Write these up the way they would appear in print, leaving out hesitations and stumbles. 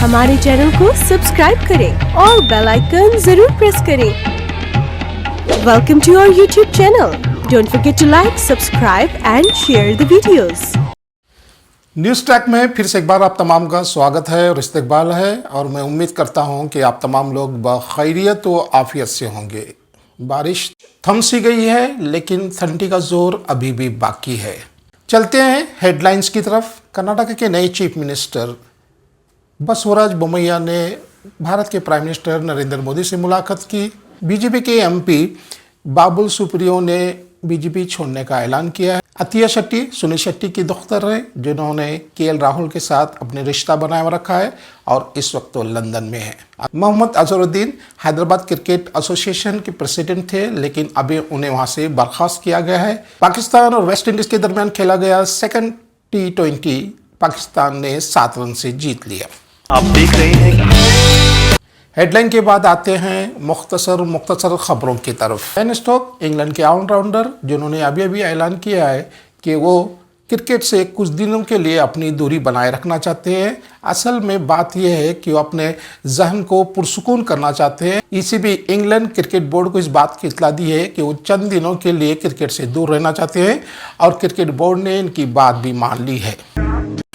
हमारे चैनल को सब्सक्राइब करें और बेल आइकन जरूर प्रेस करें। Welcome to our YouTube channel. Don't forget to like, subscribe and share the videos. News track में फिर से एक बार आप तमाम का स्वागत है और इस्तकबाल है, और मैं उम्मीद करता हूं कि आप तमाम लोग बखैरियत व आफियत से होंगे। बारिश थम सी गई है, लेकिन ठंडी का जोर अभी भी बाकी है। चलते हैं हेडलाइंस की तरफ। कर्नाटक के नए चीफ मिनिस्टर बसवराज बोम्मैया ने भारत के प्राइम मिनिस्टर नरेंद्र मोदी से मुलाकात की। बीजेपी के एमपी बाबुल सुप्रियो ने बीजेपी छोड़ने का ऐलान किया है। अतिया शेट्टी सुनील शेट्टी की दोख्तर है, जिन्होंने केएल राहुल के साथ अपने रिश्ता बनाए रखा है और इस वक्त तो लंदन में है। मोहम्मद अजहरुद्दीन हैदराबाद क्रिकेट एसोसिएशन के प्रेसिडेंट थे, लेकिन अभी उन्हें वहां से बर्खास्त किया गया है। पाकिस्तान और वेस्ट इंडीज के दरमियान खेला गया सेकंड T20 पाकिस्तान ने 7 रन से जीत लिया। आप देख रहे हैं। हेडलाइन के बाद आते हैं मुख्तसर खबरों की तरफ। बेन स्टोक्स इंग्लैंड के ऑलराउंडर, जिन्होंने अभी अभी ऐलान किया है कि वो क्रिकेट से कुछ दिनों के लिए अपनी दूरी बनाए रखना चाहते हैं। असल में बात यह है कि वो अपने जहन को पुरसुकून करना चाहते हैं। ईसीबी इंग्लैंड क्रिकेट बोर्ड को इस बात की इत्तला दी है कि वो चंद दिनों के लिए क्रिकेट से दूर रहना चाहते हैं, और क्रिकेट बोर्ड ने इनकी बात भी मान ली है।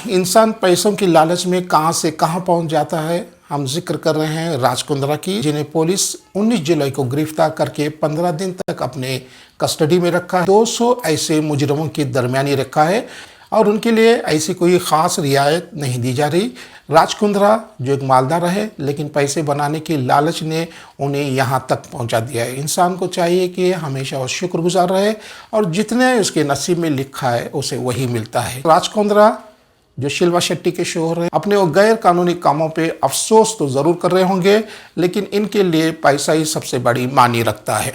इंसान पैसों की लालच में कहां से कहां पहुंच जाता है। हम जिक्र कर रहे हैं राज कुंद्रा की, जिन्हें पुलिस 19 जुलाई को गिरफ्तार करके 15 दिन तक अपने कस्टडी में रखा है। 200 ऐसे मुजरिमों के दरमियान रखा है, और उनके लिए ऐसी कोई ख़ास रियायत नहीं दी जा रही। राज कुंद्रा जो एक मालदार है, लेकिन पैसे बनाने की लालच ने उन्हें यहाँ तक पहुँचा दिया है। इंसान को चाहिए कि हमेशा वो शुक्रगुजार रहे, और जितने उसके नसीब में लिखा है उसे वही मिलता है। राज कुंद्रा जो शिल्पा शेट्टी के शोहर हैं, अपने वो गैर कानूनी कामों पे अफसोस तो ज़रूर कर रहे होंगे, लेकिन इनके लिए पैसा ही सबसे बड़ी मानी रखता है।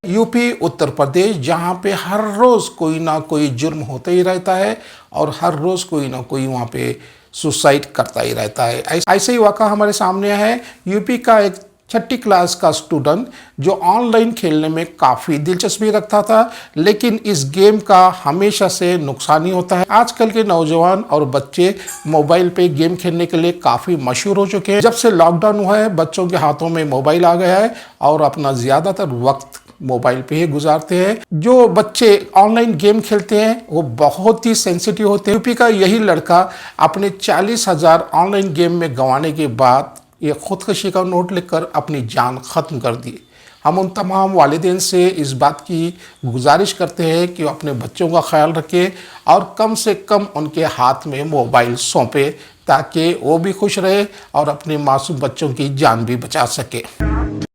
यूपी उत्तर प्रदेश, जहाँ पे हर रोज़ कोई ना कोई जुर्म होता ही रहता है, और हर रोज़ कोई ना कोई वहाँ पे सुसाइड करता ही रहता है। ऐसे ही वाक़ा हमारे सामने है। यूपी का एक 6ठी क्लास का स्टूडेंट जो ऑनलाइन खेलने में काफ़ी दिलचस्पी रखता था, लेकिन इस गेम का हमेशा से नुकसान ही होता है। आजकल के नौजवान और बच्चे मोबाइल पे गेम खेलने के लिए काफ़ी मशहूर हो चुके हैं। जब से लॉकडाउन हुआ है, बच्चों के हाथों में मोबाइल आ गया है, और अपना ज़्यादातर वक्त मोबाइल पे ही गुजारते हैं। जो बच्चे ऑनलाइन गेम खेलते हैं वो बहुत ही सेंसिटिव होते हैं। यूपी का यही लड़का अपने 40,000 ऑनलाइन गेम में गंवाने के बाद ये खुदकशी का नोट लिखकर अपनी जान ख़त्म कर दी। हम उन तमाम वालिदैन से इस बात की गुजारिश करते हैं कि वो अपने बच्चों का ख्याल रखें, और कम से कम उनके हाथ में मोबाइल सौंपे, ताकि वो भी खुश रहे और अपने मासूम बच्चों की जान भी बचा सके।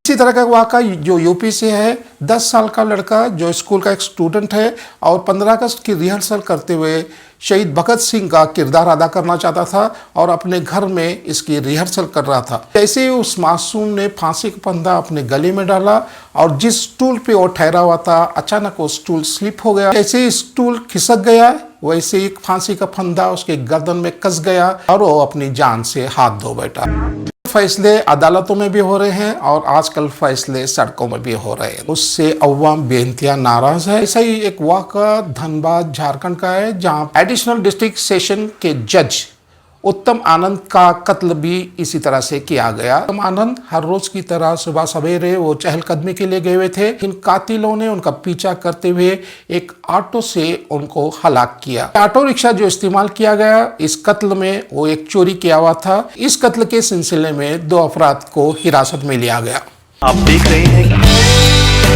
इसी तरह का वाक़ा जो यूपी से है, 10 साल का लड़का जो स्कूल का एक स्टूडेंट है, और 15 अगस्त की रिहर्सल करते हुए शहीद भगत सिंह का किरदार अदा करना चाहता था, और अपने घर में इसकी रिहर्सल कर रहा था। जैसे ही उस मासूम ने फांसी का फंदा अपने गले में डाला, और जिस स्टूल पे वो ठहरा हुआ था, अचानक वो स्टूल स्लिप हो गया। जैसे ही स्टूल खिसक गया, वैसे ही फांसी का फंदा उसके गर्दन में कस गया, और वो अपनी जान से हाथ धो बैठा। फैसले अदालतों में भी हो रहे हैं, और आजकल फैसले सड़कों में भी हो रहे हैं। उससे अवाम बेइंतहा नाराज है। ऐसा ही एक वाक़ा धनबाद झारखंड का है, जहां एडिशनल डिस्ट्रिक्ट सेशन के जज उत्तम आनंद का कत्ल भी इसी तरह से किया गया। उत्तम आनंद हर रोज की तरह सुबह सवेरे वो चहलकदमी के लिए गए हुए थे। इन कातिलों ने उनका पीछा करते हुए एक ऑटो से उनको हलाक किया। ऑटो रिक्शा जो इस्तेमाल किया गया इस कत्ल में, वो एक चोरी किया हुआ था। इस कत्ल के सिलसिले में 2 अफराद को हिरासत में लिया गया। आप देख रहे हैं।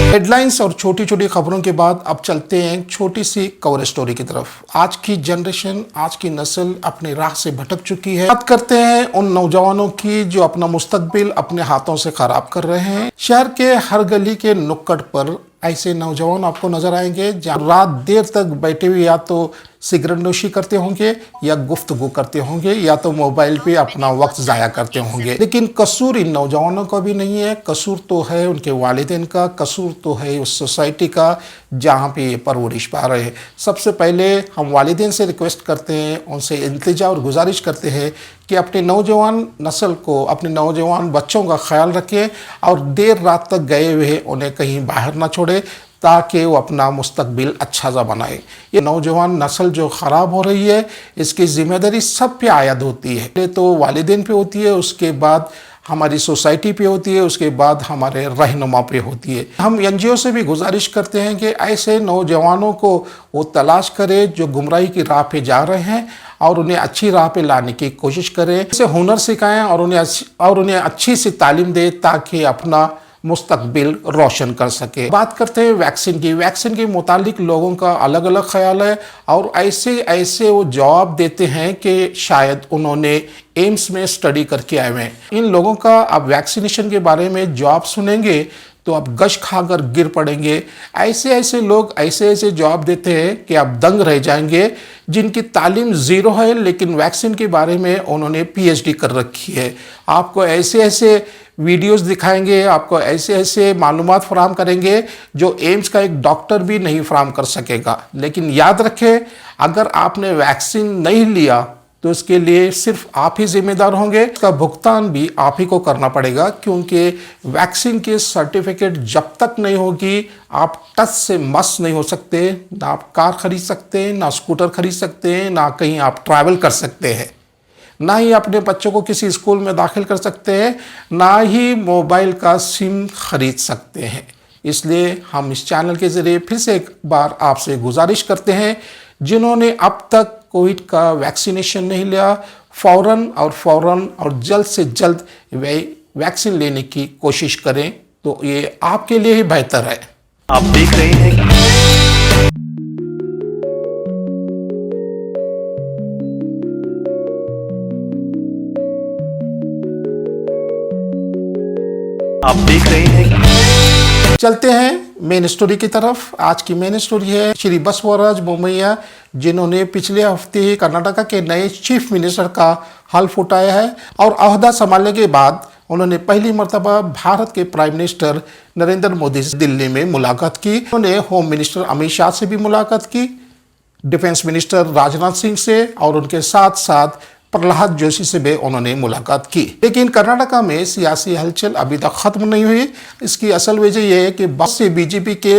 हेडलाइंस और छोटी छोटी खबरों के बाद अब चलते हैं छोटी सी कवर स्टोरी की तरफ। आज की जनरेशन, आज की नस्ल अपने राह से भटक चुकी है। बात करते हैं उन नौजवानों की जो अपना मुस्तकबिल अपने हाथों से खराब कर रहे हैं। शहर के हर गली के नुक्कड़ पर ऐसे नौजवान आपको नजर आएंगे, जहाँ रात देर तक बैठे हुए या तो सिगरेट नोशी करते होंगे, या गुफ्तगू करते होंगे, या तो मोबाइल पे अपना वक्त ज़ाया करते होंगे। लेकिन कसूर इन नौजवानों का भी नहीं है, कसूर तो है उनके वालिदैन का, कसूर तो है उस सोसाइटी का जहाँ पे ये परवरिश पा रहे हैं। सबसे पहले हम वालिदैन से रिक्वेस्ट करते हैं, उनसे इल्तिजा और गुजारिश करते हैं कि अपने नौजवान नस्ल को, अपने नौजवान बच्चों का ख्याल रखें, और देर रात तक गए हुए उन्हें कहीं बाहर ना छोड़े, ताकि वो अपना मुस्तकबिल अच्छा सा बनाए। ये नौजवान नस्ल जो ख़राब हो रही है, इसकी ज़िम्मेदारी सब पे आयद होती है। पहले तो वालिदैन पे होती है, उसके बाद हमारी सोसाइटी पे होती है, उसके बाद हमारे रहनुमा पे होती है। हम एनजीओ से भी गुजारिश करते हैं कि ऐसे नौजवानों को वो तलाश करे जो गुमराही की राह पे जा रहे हैं और उन्हें अच्छी राह पे लाने की कोशिश करें, उसे हुनर सिखाएं और उन्हें अच्छी सी तालीम दें ताकि अपना मुस्तकबिल रोशन कर सके। बात करते हैं वैक्सीन के मुतालिक लोगों का अलग अलग ख्याल है और ऐसे वो जवाब देते हैं कि शायद उन्होंने एम्स में स्टडी करके आए हैं। इन लोगों का अब वैक्सीनेशन के बारे में जवाब सुनेंगे तो आप गश खाकर गिर पड़ेंगे। ऐसे लोग ऐसे जवाब देते हैं कि आप दंग रह जाएंगे, जिनकी तालीम ज़ीरो है लेकिन वैक्सीन के बारे में उन्होंने पीएचडी कर रखी है। आपको ऐसे वीडियोस दिखाएंगे, आपको ऐसे मालूमात फराहम करेंगे जो एम्स का एक डॉक्टर भी नहीं फराहम कर सकेगा। लेकिन याद रखें, अगर आपने वैक्सीन नहीं लिया तो इसके लिए सिर्फ आप ही जिम्मेदार होंगे। इसका भुगतान भी आप ही को करना पड़ेगा, क्योंकि वैक्सीन की सर्टिफिकेट जब तक नहीं होगी आप टच से मस नहीं हो सकते। ना आप कार खरीद सकते हैं, ना स्कूटर खरीद सकते हैं, ना कहीं आप ट्रैवल कर सकते हैं, ना ही अपने बच्चों को किसी स्कूल में दाखिल कर सकते हैं, ना ही मोबाइल का सिम खरीद सकते हैं। इसलिए हम इस चैनल के ज़रिए फिर से एक बार आपसे गुजारिश करते हैं, जिन्होंने अब तक कोविड का वैक्सीनेशन नहीं लिया, फ़ौरन और जल्द से जल्द वैक्सीन लेने की कोशिश करें, तो ये आपके लिए ही बेहतर है। आप देख रहे हैं चलते हैं मेन स्टोरी की तरफ। आज की मेन स्टोरी है श्री बसवराज बोमैया, जिन्होंने पिछले हफ्ते ही कर्नाटका के नए चीफ मिनिस्टर का हल्फ उठाया है और अहदा संभालने के बाद उन्होंने पहली मर्तबा भारत के प्राइम मिनिस्टर नरेंद्र मोदी से दिल्ली में मुलाकात की। उन्होंने होम मिनिस्टर अमित शाह से भी मुलाकात की, डिफेंस मिनिस्टर राजनाथ सिंह से और उनके साथ साथ प्रहलाद जोशी से भी उन्होंने मुलाकात की। लेकिन कर्नाटका में सियासी हलचल अभी तक खत्म नहीं हुई। इसकी असल वजह यह है कि बहुत से बीजेपी के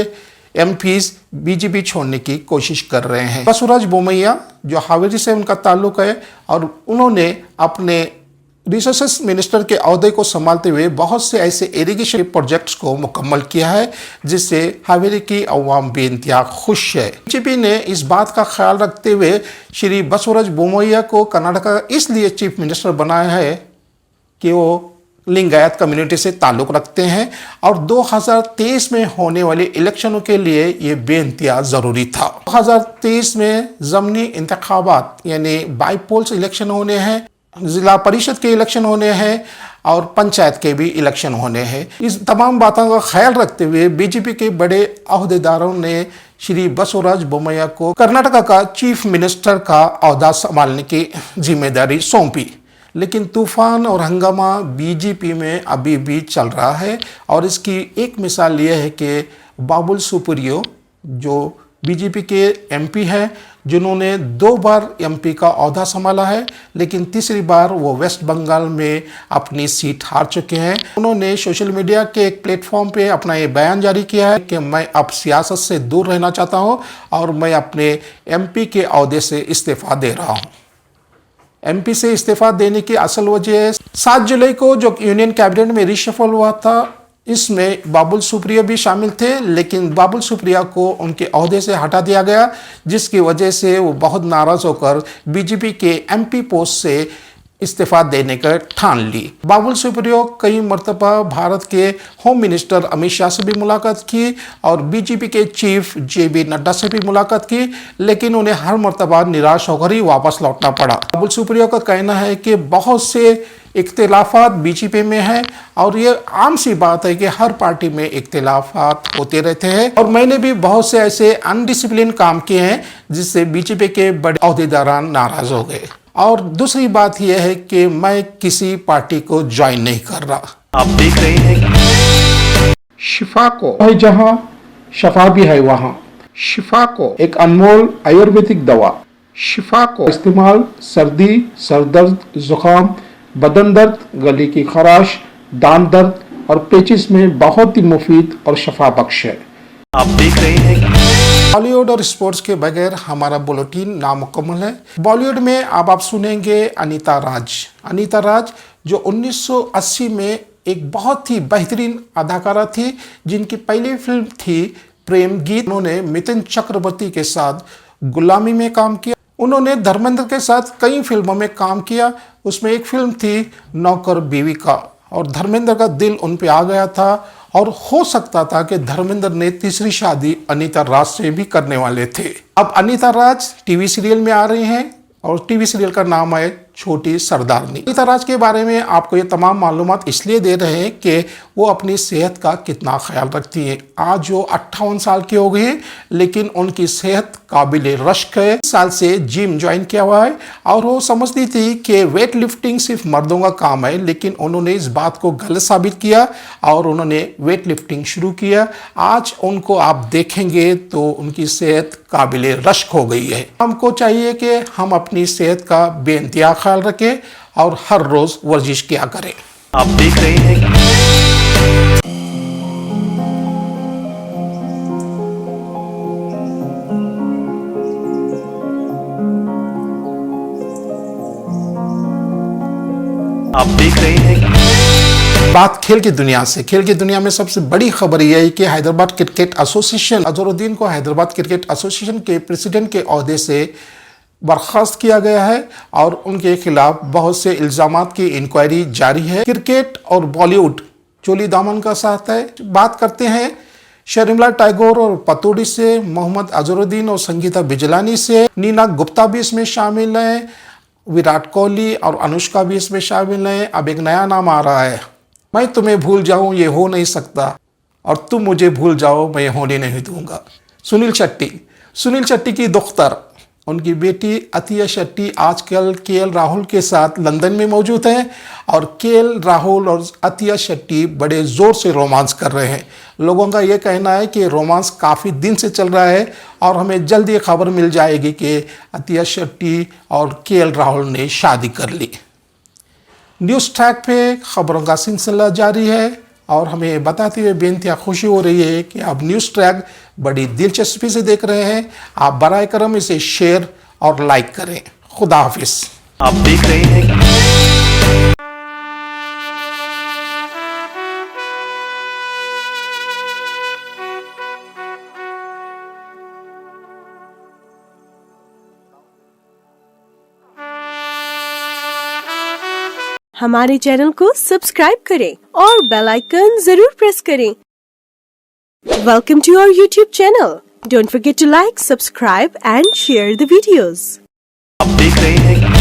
एमपीज बीजेपी छोड़ने की कोशिश कर रहे हैं। बसवराज बोमैया जो हावेरी से उनका ताल्लुक है और उन्होंने अपने रिसोर्सेस मिनिस्टर के अहदे को संभालते हुए बहुत से ऐसे इरिगेशन प्रोजेक्ट्स को मुकम्मल किया है, जिससे हावेरी की अवाम बेइंतहा खुश है। बीजेपी ने इस बात का ख्याल रखते हुए श्री बसवराज बोमैया को कर्नाटका का इसलिए चीफ मिनिस्टर बनाया है कि वो लिंगायत कम्युनिटी से ताल्लुक़ रखते हैं और 2023 में होने वाले इलेक्शनों के लिए ये बेइंतहा ज़रूरी था। 2023 में ज़मनी इंतखाबात यानी बाईपोल्स इलेक्शन होने हैं, जिला परिषद के इलेक्शन होने हैं और पंचायत के भी इलेक्शन होने हैं। इस तमाम बातों का ख्याल रखते हुए बीजेपी के बड़े अहदेदारों ने श्री बसवराज बोमैया को कर्नाटका का चीफ मिनिस्टर का अहदा संभालने की जिम्मेदारी सौंपी। लेकिन तूफान और हंगामा बीजेपी में अभी भी चल रहा है और इसकी एक मिसाल यह है कि बाबुल सुप्रियो जो बीजेपी के एमपी हैं, जिन्होंने 2 बार एमपी का ओहदा संभाला है, लेकिन तीसरी बार वो वेस्ट बंगाल में अपनी सीट हार चुके हैं। उन्होंने सोशल मीडिया के एक प्लेटफॉर्म पे अपना ये बयान जारी किया है कि मैं अब सियासत से दूर रहना चाहता हूँ और मैं अपने एमपी के ओहदे से इस्तीफ़ा दे रहा हूँ। एमपी से इस्तीफ़ा देने की असल वजह 7 जुलाई को जो यूनियन कैबिनेट में रिशफल हुआ था, इसमें बाबुल सुप्रियो भी शामिल थे, लेकिन बाबुल सुप्रियो को उनके ओहदे से हटा दिया गया, जिसकी वजह से वो बहुत नाराज़ होकर बीजेपी के एमपी पोस्ट से इस्तीफ़ा देने का ठान ली। बाबुल सुप्रियो कई मरतबा भारत के होम मिनिस्टर अमित शाह से भी मुलाकात की और बीजेपी के चीफ JB नड्डा से भी मुलाकात की, लेकिन उन्हें हर मरतबा निराश होकर ही वापस लौटना पड़ा। बाबुल सुप्रियो का कहना है कि बहुत से इख्तिलाफात बीजेपी में है और ये आम सी बात है कि हर पार्टी में इख्तिलाफात होते रहते हैं और मैंने भी बहुत से ऐसे अनडिसिप्लिन काम किए हैं जिससे बीजेपी के बड़े अहदेदारान नाराज़ हो गए। और दूसरी बात यह है कि मैं किसी पार्टी को ज्वाइन नहीं कर रहा। आप देख रहे हैं शिफा को है जहां शफा भी है वहां। शिफा को एक अनमोल आयुर्वेदिक दवा। शिफा को इस्तेमाल सर्दी, सरदर्द, जुकाम, बदन दर्द, गले की खराश, दांत दर्द और पेचिस में बहुत ही मुफीद और शफा बख्श है। आप देख रहे हैं बॉलीवुड और स्पोर्ट्स के बगैर हमारा बुलेटिन नामुकम्मल है। बॉलीवुड में अब आप सुनेंगे अनीता राज। अनीता राज जो 1980 में एक बहुत ही बेहतरीन अदाकारा थी, जिनकी पहली फिल्म थी प्रेम गीत। उन्होंने मिथुन चक्रवर्ती के साथ गुलामी में काम किया। उन्होंने धर्मेंद्र के साथ कई फिल्मों में काम किया। उसमें एक फिल्म थी नौकर बीवी का, और धर्मेंद्र का दिल उन पे आ गया था, और हो सकता था कि धर्मेंद्र ने तीसरी शादी अनीता राज से भी करने वाले थे। अब अनीता राज टीवी सीरियल में आ रही हैं, और टीवी सीरियल का नाम है छोटी सरदारनी। अनीता राज के बारे में आपको ये तमाम मालूमात इसलिए दे रहे हैं कि वो अपनी सेहत का कितना ख्याल रखती हैं। आज वो 58 साल की हो गई है, लेकिन उनकी सेहत काबिल रश्क है। साल से जिम ज्वाइन किया हुआ है, और वो समझती थी कि वेट लिफ्टिंग सिर्फ मर्दों का काम है, लेकिन उन्होंने इस बात को गलत साबित किया और उन्होंने वेट लिफ्टिंग शुरू किया। आज उनको आप देखेंगे तो उनकी सेहत काबिल रश्क हो गई है। हमको चाहिए कि हम अपनी सेहत का बेइंतहा ख्याल रखें और हर रोज वर्जिश किया करें। आप देख रहे हैं आप देख रहे हैं बात खेल की दुनिया से। खेल की दुनिया में सबसे बड़ी खबर यह है कि हैदराबाद क्रिकेट एसोसिएशन अजहरुद्दीन को हैदराबाद क्रिकेट एसोसिएशन के प्रेसिडेंट के ओहदे से बर्खास्त किया गया है, और उनके खिलाफ बहुत से इल्जामात की इंक्वायरी जारी है। क्रिकेट और बॉलीवुड चोली दामन का साथ है। बात करते हैं शर्मिला टैगोर और पतौड़ी से, मोहम्मद अजहरुद्दीन और संगीता बिजलानी से, नीना गुप्ता भी इसमें शामिल हैं, विराट कोहली और अनुष्का भी इसमें शामिल हैं। अब एक नया नाम आ रहा है, मैं तुम्हें भूल जाऊं ये हो नहीं सकता, और तुम मुझे भूल जाओ मैं होने नहीं दूंगा। सुनील शेट्टी की दुख्तर, उनकी बेटी अतिया शेट्टी आजकल केएल राहुल के साथ लंदन में मौजूद हैं, और केएल राहुल और अतिया शेट्टी बड़े ज़ोर से रोमांस कर रहे हैं। लोगों का ये कहना है कि रोमांस काफ़ी दिन से चल रहा है, और हमें जल्द ये खबर मिल जाएगी कि अतिया शेट्टी और केएल राहुल ने शादी कर ली। न्यूज़ ट्रैक पे खबरों का सिलसिला जारी है, और हमें बताते हुए बेइंतहा खुशी हो रही है कि आप न्यूज़ ट्रैक बड़ी दिलचस्पी से देख रहे हैं। आप बराए करम इसे शेयर और लाइक करें। खुदा हाफिज। आप देख रहे हैं हमारे चैनल को सब्सक्राइब करें और बेल आइकन जरूर प्रेस करें। Welcome to our YouTube channel. Don't forget to like, subscribe and share the videos. आप देख रहे हैं